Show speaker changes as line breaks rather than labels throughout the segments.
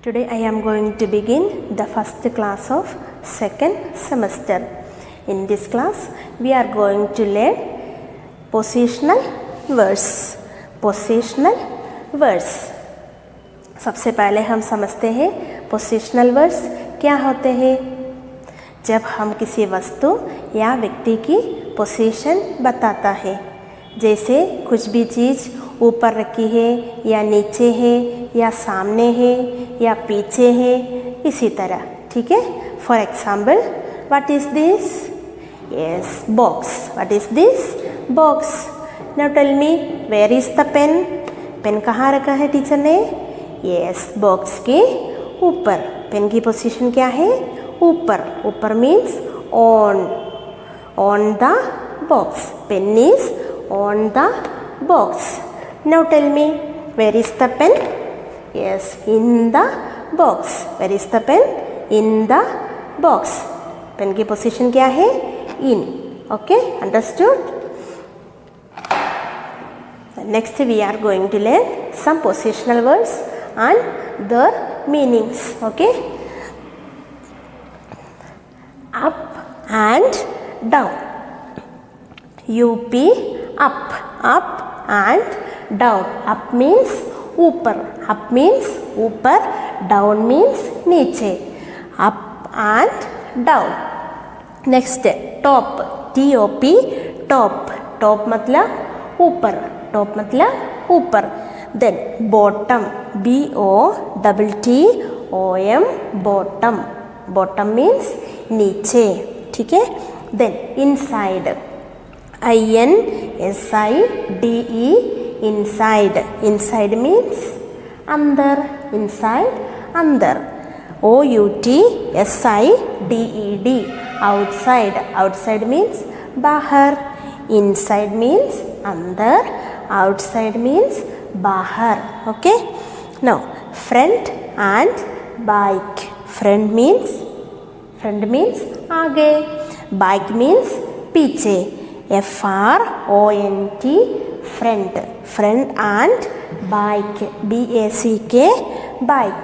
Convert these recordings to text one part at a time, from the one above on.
Today I am going to begin the first class of second semester. In this class we are going to learn positional verbs. Positional verbs. सबसे पहले हम समझते हैं positional verbs क्या होते हैं। जब हम किसी वस्तु या व्यक्ति की पोजीशन बताता है, जैसे कुछ भी चीज़ ऊपर रखी है या नीचे है या सामने है या पीछे है, इसी तरह, ठीक है। For example, what is this? Yes, box. What is this? Box. Now tell me, where is the pen? Pen कहाँ रखा है टीचर ने? यस, बॉक्स के ऊपर। पेन की पोजीशन क्या है? ऊपर। ऊपर means on the box. Pen is on the box. Now tell me, where is the pen? Yes, in the box. Where is the pen? In the box. Pen की position क्या है? In. Okay, understood? Next we are going to learn some positional words and their meanings. Okay? Up and down. UP, up and down. Up means ऊपर. Up means ऊपर. Down means नीचे. Up and down. Next, top. Top. Top. Top मतलब ऊपर. Top मतलब ऊपर. Then bottom. BOTTOM. Bottom. Bottom means नीचे. ठीक है. Then inside. INSIDE. Inside. Inside means अंदर. Inside अंदर. OUTSIDED. Outside. Outside means बाहर. Inside means अंदर. Outside means बाहर. Okay? Now front and back. Front means आगे. Back means पीछे. FRONT. Front. Front and back. BACK. Back.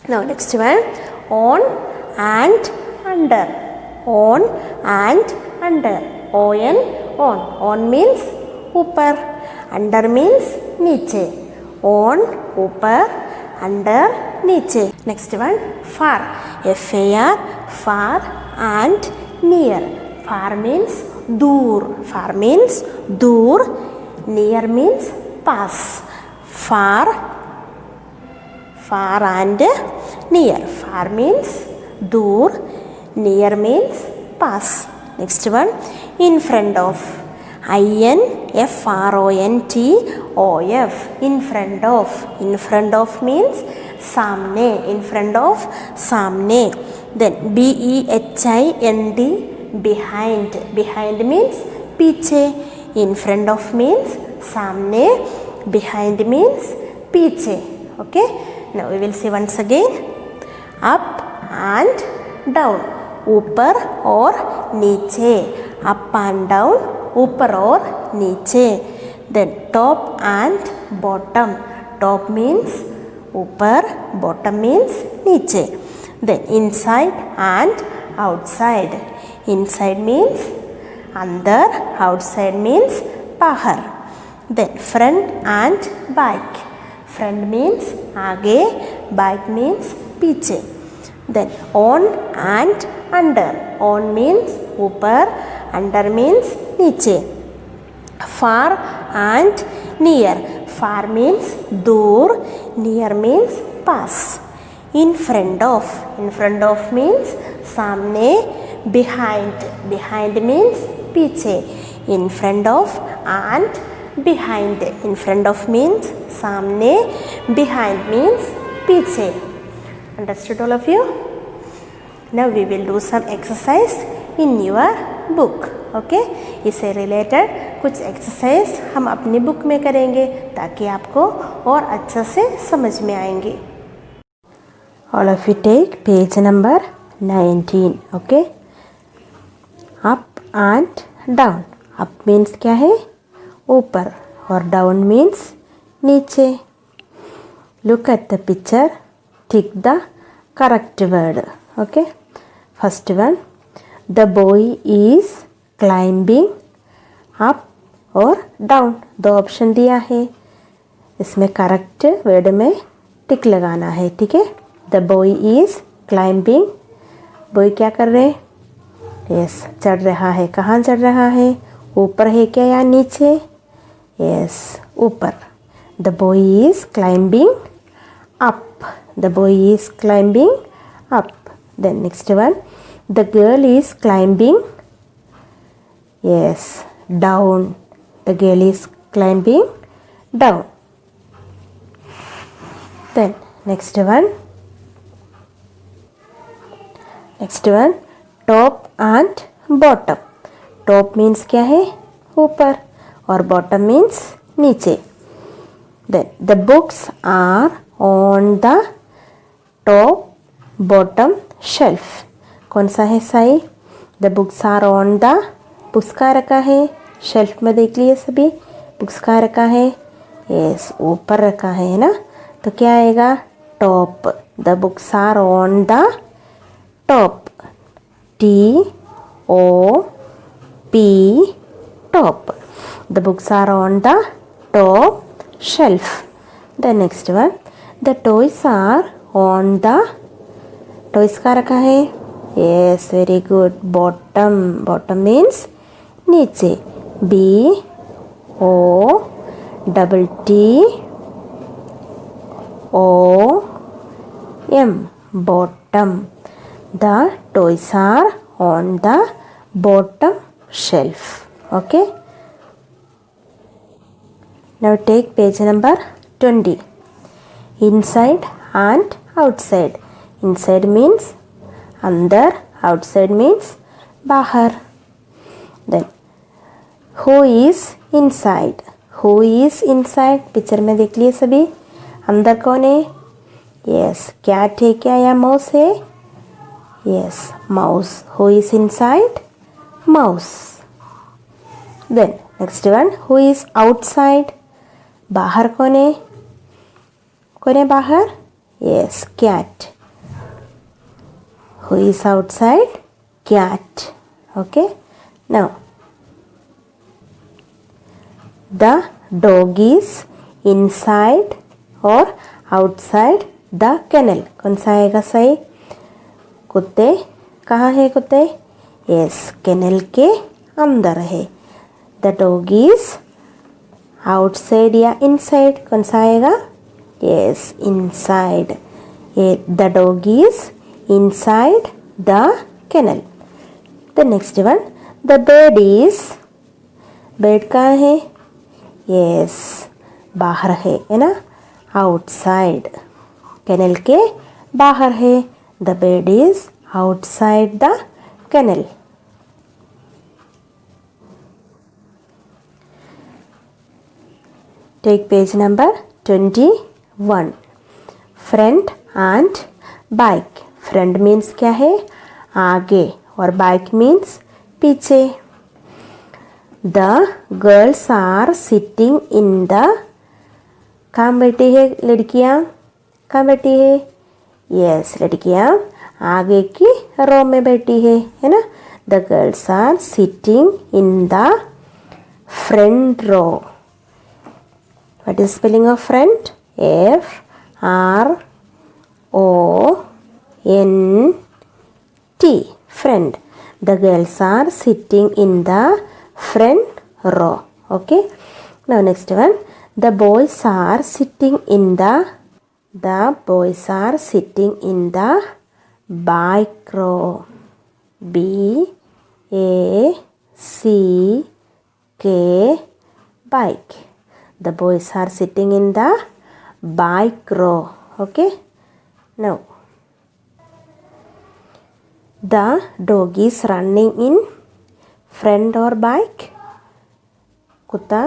Now next one, on and under. On and under. ON. On means ऊपर. Under means नीचे. On ऊपर, under नीचे. Next one, far. FAR. Far and near. Far means दूर. Far means दूर. Near means pass. Far and near. Far means दूर. Near means pass. Next one, in front of. INFRONTOF. In front of. In front of means सामने. In front of सामने. Then BEHIND. Behind. Behind means पीछे. In front of means सामने. Behind means पीछे. Okay? Now we will see once again. Up and down. ऊपर और नीचे. Up and down. ऊपर और नीचे. Then top and bottom. Top means ऊपर. Bottom means नीचे. Then inside and outside. Inside means अंदर. Outside means बाहर. Then front and back. Front means आगे. Back means पीछे. Then on and under. On means ऊपर. Under means नीचे. Far and near. Far means दूर. Near means pass. In front of. In front of means सामने. Behind. Behind means पीछे. In front of and behind. In front of means सामने. Behind means पीछे. Understood all of you? Now we will do some exercise in your book. Okay? इससे related कुछ exercise हम अपनी book में करेंगे ताकि आपको और अच्छा से समझ में आएंगे. All of you take page number 19. Okay? Up and down. Up means क्या है? ऊपर. और down means नीचे. Look at the picture. tick the correct word. Okay. First one, the boy is climbing up और down. दो option दिया है, इसमें करेक्ट वर्ड में टिक लगाना है. ठीक है. The boy is climbing. Boy क्या कर रहे हैं? यस, चढ़ रहा है. कहाँ चढ़ रहा है? ऊपर है क्या या नीचे? यस, ऊपर. The boy is climbing up. The boy is climbing up. Then next one, the girl is climbing, yes, down. The girl is climbing down. Then next one, top and bottom. Top means क्या है? ऊपर. और bottom means नीचे. Then the books are on the top bottom shelf. कौन सा है सही? The books are on the, books का रखा है, शेल्फ में देख लिए सभी. बुक्स का रखा है, यस, ऊपर रखा है ना. तो क्या आएगा? Top. The books are on the top. TOP, top. The books are on the top shelf. The next one, the toys are on the, toys का रखा है, yes, very good, bottom. Bottom means नीचे. BOTTOM, bottom. The toys are on the bottom shelf. Okay. Now take page number 20. Inside and outside. Inside means अंदर, outside means बाहर. Then who is inside? Who is inside? Picture में देख लिए सभी. अंदर कौन है? यस, कैट है क्या या माउस है? Yes, mouse. Who is inside? Mouse. Then next one, who is outside? बाहर कौन है? कौन है बाहर? Yes, cat. Who is outside? Cat. Okay. Now the dog is inside और आउटसाइड द केनल. कौन सा आएगा सही? कुत्ते कहाँ है? कुत्ते, यस, केनल के अंदर है. द डॉग इज आउटसाइड या इनसाइड, कौन सा आएगा? Yes, inside. The dog is inside the kennel. The next one, the bed is, bed कहाँ है? यस, बाहर है ना, आउटसाइड. केनल के बाहर है. The bed is outside the kennel. Take page number 21. Front and back. Front means क्या है? आगे. और बैक मीन्स पीछे. The girls are sitting in the, कहाँ बैठी है लड़कियाँ? कहाँ बैठी है? यस, लड़कियाँ आगे की रो में बैठी है ना. The girls are sitting in the front row. What is spelling of front? FRONT, front. The girls are sitting in the front row. Okay. Now next one, the boys are sitting in the boys are sitting in the back row. BACK, bike. The boys are sitting in the back row. Okay. Now the dog is running in front और back. कुत्ता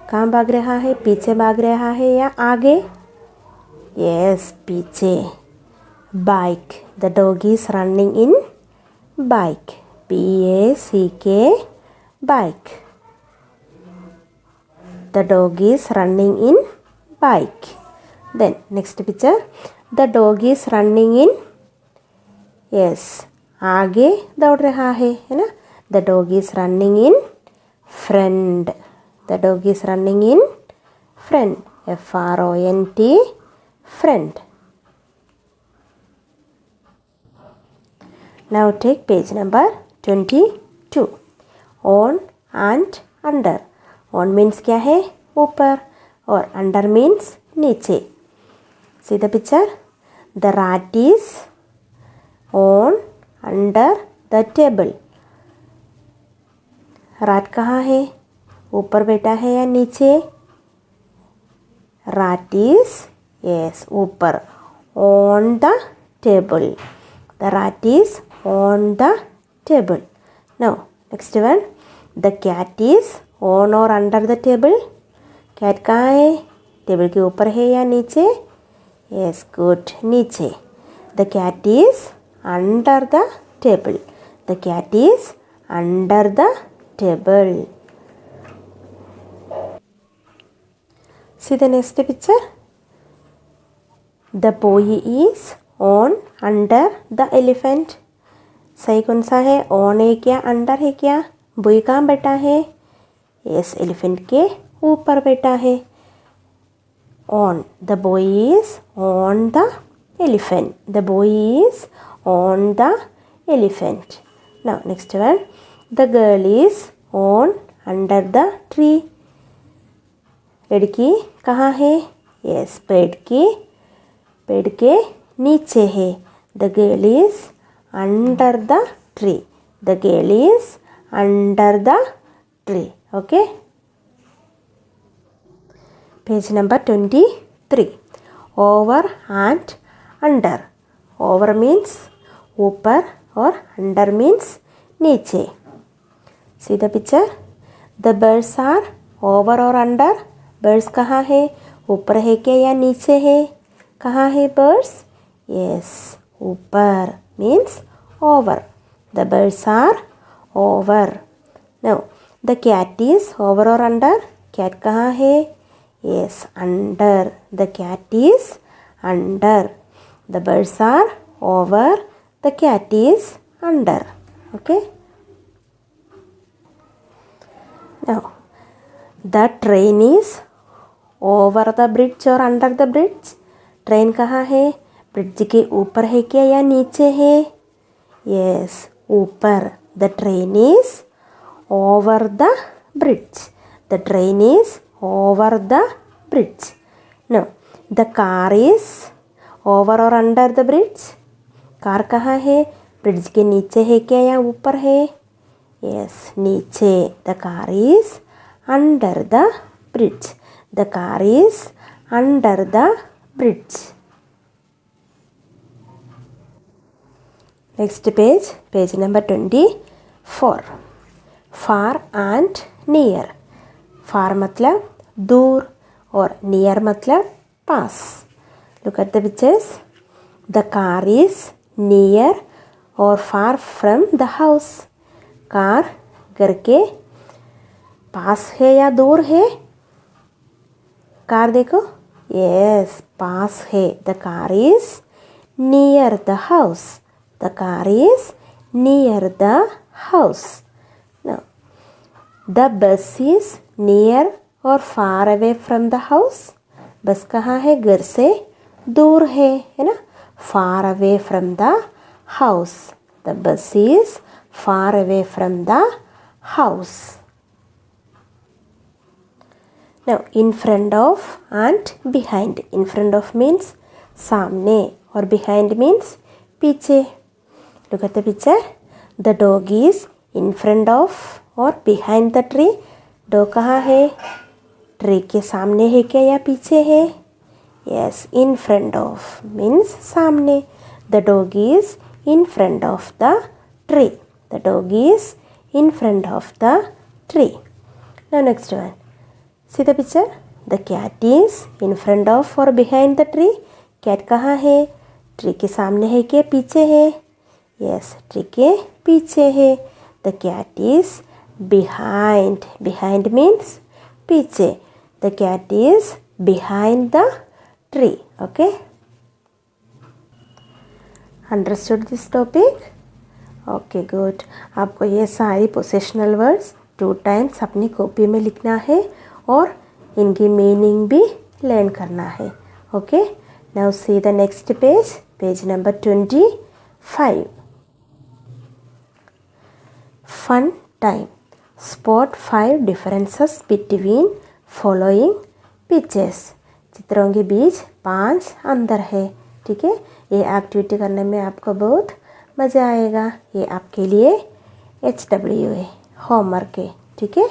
कहाँ भाग रहा है? पीछे भाग रहा है या आगे? यस, पीछे. Back. The dog is running in back. BACK, back. The dog is running in back. Then next picture, the dog is running in, yes, आगे दौड़ रहा है ना. The dog is running in front. The dog is running in front. FRONT, front. Now take page number 22. On and under. On means क्या है? ऊपर. और under means नीचे. See the picture? The rat is on under the table. rat कहाँ है? ऊपर बैठा है या नीचे? rat is, yes, ऊपर. On the table. The rat is on the table. Now next one. The cat is on or under the table. cat कहाँ है? टेबल के ऊपर है या नीचे? Yes, good, नीचे. The cat is under the table. The cat is under the table. See the next picture. The boy is on under the elephant. सही कौन सा है? on है क्या? under है क्या? boy कहाँ बैठा है? yes, elephant के ऊपर बैठा है. on. The boy is on the elephant. The boy is on the elephant. Now next one. The girl is on under the tree. लड़की कहाँ है? यस, पेड़ के नीचे है. The girl is under the tree. The girl is under the tree. Okay. Page number 23. Over and under. Over means ऊपर और under means नीचे. See the picture. The birds are over और अंडर. बर्ड्स कहाँ है? ऊपर है क्या या नीचे है? कहाँ है बर्ड्स? यस, ऊपर means over. The birds are over. Now the cat is over और अंडर. कैट कहाँ है? Yes, under. The cat is under. The birds are over. The cat is under. Okay. Now the train is over the bridge और under the bridge. Train कहाँ है? Bridge के ऊपर है क्या या नीचे है? यस, ऊपर. The train is over the bridge. The train is over the bridge. No, the car is over और अंडर द ब्रिज. कार कहाँ है? ब्रिज के नीचे है क्या या ऊपर है? यस, नीचे. The car is under the bridge. The car is under the bridge. Next page, page number 24. Far and near. Far मतलब दूर और near मतलब पास. Look at the pictures. The car is near or far from the house. Car घर के पास है या दूर है? कार देखो. यस, पास है. The car is near the house. The car is near the house. The bus is near और far away from the house. Bus कहाँ है? घर से दूर है ना? Far away from the house. The bus is far away from the house. Now, in front of and behind. In front of means सामने और behind means पीछे. Look at the picture. The dog is in front of or behind the tree. Dog कहाँ है? Tree के सामने है क्या या पीछे है? Yes, in front of means सामने. The dog is in front of the tree. The dog is in front of the tree. Now next one. See the picture. The cat is in front of or behind the tree. Cat कहाँ है? Tree के सामने है क्या पीछे है? Yes, tree के पीछे है. The cat is behind. Behind means पीछे. The cat is behind the tree. Okay. Understood this topic? Okay good. आपको ये सारी पोसेशनल वर्ड्स 2 टाइम्स अपनी कॉपी में लिखना है और इनकी मीनिंग भी लर्न करना है। Okay, now see the next page, page number 25। Fun time, spot 5 differences between following pictures. चित्रों के बीच 5 अंतर है। ठीक है, ये एक्टिविटी करने में आपको बहुत मज़ा आएगा। ये आपके लिए HW है, होमवर्क है। ठीक है।